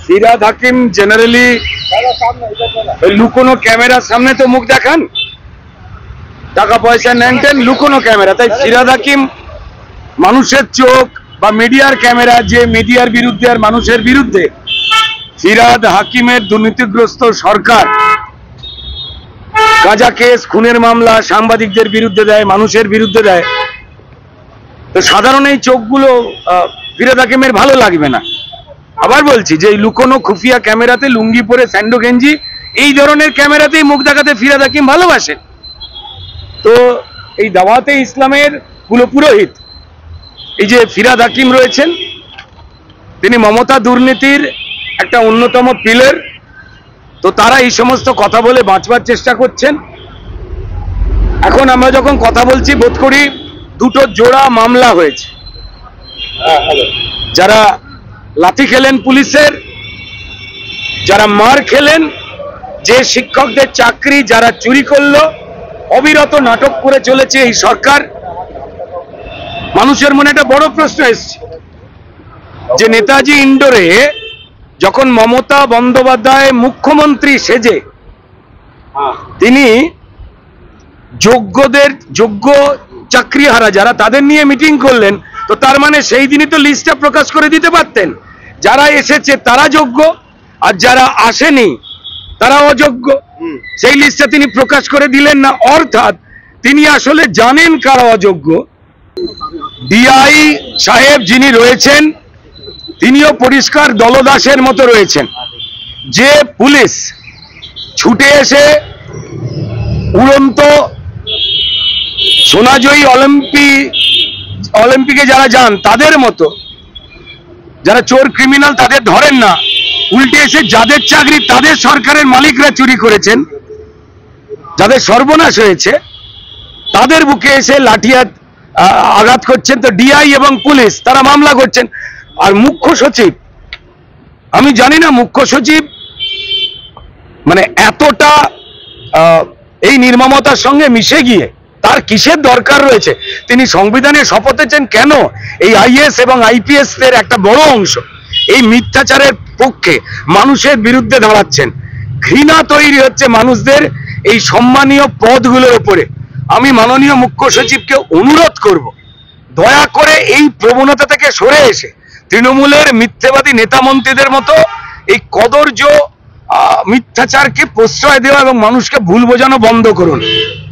Firhad Hakim generally লুকোনো ক্যামেরার সামনে তো মুখ দেখান, টাকা পয়সা নেন লুকোনো ক্যামেরা। তাই ফিরহাদ হাকিম মানুষের চোখ বা মিডিয়ার ক্যামেরা, যে মিডিয়ার বিরুদ্ধে আর মানুষের বিরুদ্ধে, ফিরহাদ হাকিমের দুর্নীতিগ্রস্ত সরকার গাঁজা কেস, খুনের মামলা সাংবাদিকদের বিরুদ্ধে দেয়, মানুষের বিরুদ্ধে দেয়। তো সাধারণ এই চোখগুলো ফিরহাদ হাকিমের ভালো লাগবে না। আবার বলছি যে এই লুকোনো খুফিয়া ক্যামেরাতে, লুঙ্গি পরে, স্যান্ডো গেঞ্জি, এই ধরনের ক্যামেরাতেই মুখ দেখাতে ফিরহাদ হাকিম ভালোবাসেন। তো এই দাওয়াতে ইসলামের কুলপুরোহিত এই যে ফিরহাদ হাকিম রয়েছেন, তিনি মমতা দুর্নীতির একটা অন্যতম পিলার। তো তারা এই সমস্ত কথা বলে বাঁচবার চেষ্টা করছেন। এখন আমরা যখন কথা বলছি বোধ করি দুটো জোড়া মামলা হয়েছে। যারা লাথি খেলেন পুলিশের, যারা মার খেলেন, যে শিক্ষকদের চাকরি যারা চুরি করলো, অবিরত নাটক করে চলেছে এই সরকার। মানুষের মনে একটা বড় প্রশ্ন এসছে যে নেতাজি ইন্ডোরে যখন মমতা বন্দ্যোপাধ্যায় মুখ্যমন্ত্রী সেজে তিনি যোগ্য চাকরিহারা যারা, তাদের নিয়ে মিটিং করলেন, তো তার মানে সেই দিনই তো লিস্টটা প্রকাশ করে দিতে পারতেন, যারা এসেছে তারা যোগ্য আর যারা আসেনি তারা অযোগ্য। সেই লিস্টটা তিনি প্রকাশ করে দিলেন না, অর্থাৎ তিনি আসলে জানেন কারা অযোগ্য। ডিআই সাহেব যিনি রয়েছেন তিনিও পরিষ্কার দলদাসের মতো রয়েছেন। যে পুলিশ ছুটে এসে উড়ন্ত সোনাজয়ী অলিম্পিকে যারা যান তাদের মতো, যারা চোর ক্রিমিনাল তাদের ধরেন না, উল্টে এসে যাদের চাকরি তাদের সরকারের মালিকরা চুরি করেছেন, যাদের সর্বনাশ হয়েছে, তাদের বুকে এসে লাঠিয়াত আঘাত করছেন। তো ডিআই এবং পুলিশ তারা মামলা করছেন। আর মুখ্য সচিব, আমি জানি না মুখ্য সচিব মানে এতটা এই নির্মমতার সঙ্গে মিশে গিয়ে তার কিসের দরকার রয়েছে। তিনি সংবিধানে শপথ নিয়েছেন কেন? এই আইএএস এবং আইপিএস এর একটা বড় অংশ এই মিথ্যাচারের পক্ষে মানুষের বিরুদ্ধে দাঁড়াচ্ছেন। ঘৃণা তৈরি হচ্ছে মানুষদের এই সম্মানীয় পদগুলোর উপরে। আমি মাননীয় মুখ্য সচিবকে অনুরোধ করব, দয়া করে এই প্রবণতা থেকে সরে এসে তৃণমূলের মিথ্যেবাদী নেতা মন্ত্রীদের মতো এই কদর্য মিথ্যাচারকে প্রশ্রয় দেওয়া এবং মানুষকে ভুল বোঝানো বন্ধ করুন।